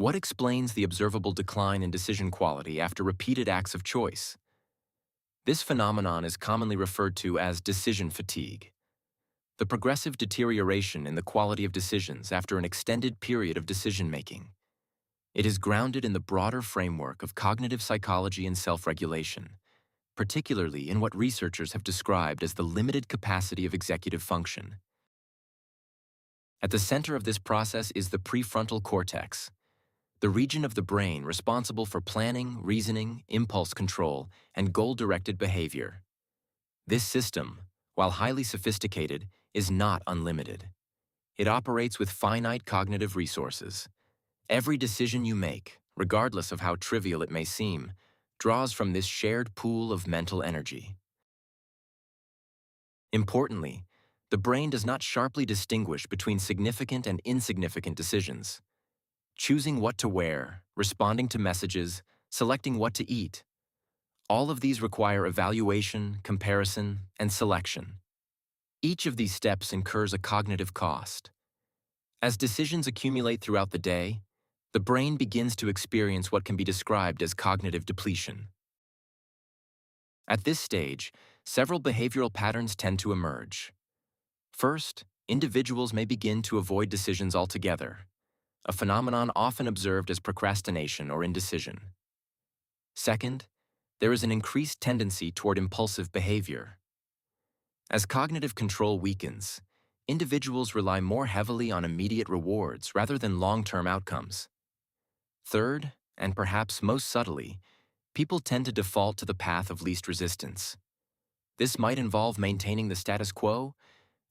What explains the observable decline in decision quality after repeated acts of choice? This phenomenon is commonly referred to as decision fatigue, the progressive deterioration in the quality of decisions after an extended period of decision-making. It is grounded in the broader framework of cognitive psychology and self-regulation, particularly in what researchers have described as the limited capacity of executive function. At the center of this process is the prefrontal cortex, the region of the brain responsible for planning, reasoning, impulse control, and goal-directed behavior. This system, while highly sophisticated, is not unlimited. It operates with finite cognitive resources. Every decision you make, regardless of how trivial it may seem, draws from this shared pool of mental energy. Importantly, the brain does not sharply distinguish between significant and insignificant decisions. Choosing what to wear, responding to messages, selecting what to eat. All of these require evaluation, comparison, and selection. Each of these steps incurs a cognitive cost. As decisions accumulate throughout the day, the brain begins to experience what can be described as cognitive depletion. At this stage, several behavioral patterns tend to emerge. First, individuals may begin to avoid decisions altogether, a phenomenon often observed as procrastination or indecision. Second, there is an increased tendency toward impulsive behavior. As cognitive control weakens, individuals rely more heavily on immediate rewards rather than long-term outcomes. Third, and perhaps most subtly, people tend to default to the path of least resistance. This might involve maintaining the status quo,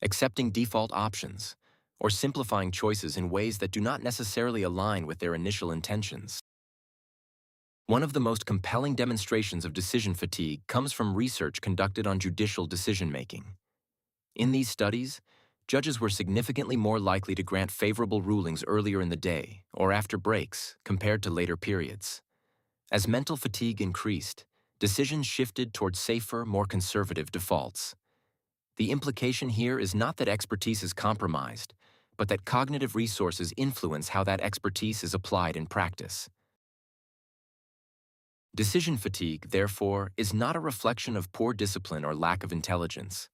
accepting default options, or simplifying choices in ways that do not necessarily align with their initial intentions. One of the most compelling demonstrations of decision fatigue comes from research conducted on judicial decision-making. In these studies, judges were significantly more likely to grant favorable rulings earlier in the day or after breaks compared to later periods. As mental fatigue increased, decisions shifted toward safer, more conservative defaults. The implication here is not that expertise is compromised, but that cognitive resources influence how that expertise is applied in practice. Decision fatigue, therefore, is not a reflection of poor discipline or lack of intelligence.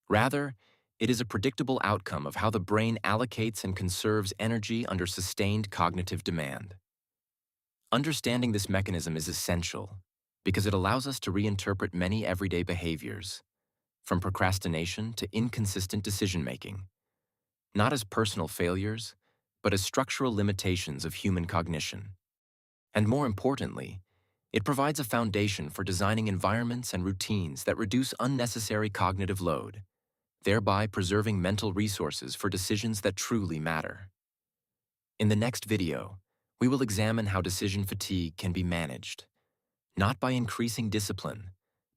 Rather, it is a predictable outcome of how the brain allocates and conserves energy under sustained cognitive demand. Understanding this mechanism is essential because it allows us to reinterpret many everyday behaviors, from procrastination to inconsistent decision-making, not as personal failures, but as structural limitations of human cognition. And more importantly, it provides a foundation for designing environments and routines that reduce unnecessary cognitive load, thereby preserving mental resources for decisions that truly matter. In the next video, we will examine how decision fatigue can be managed, not by increasing discipline,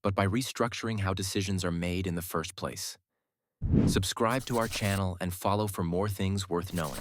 but by restructuring how decisions are made in the first place. Subscribe to our channel and follow for more things worth knowing.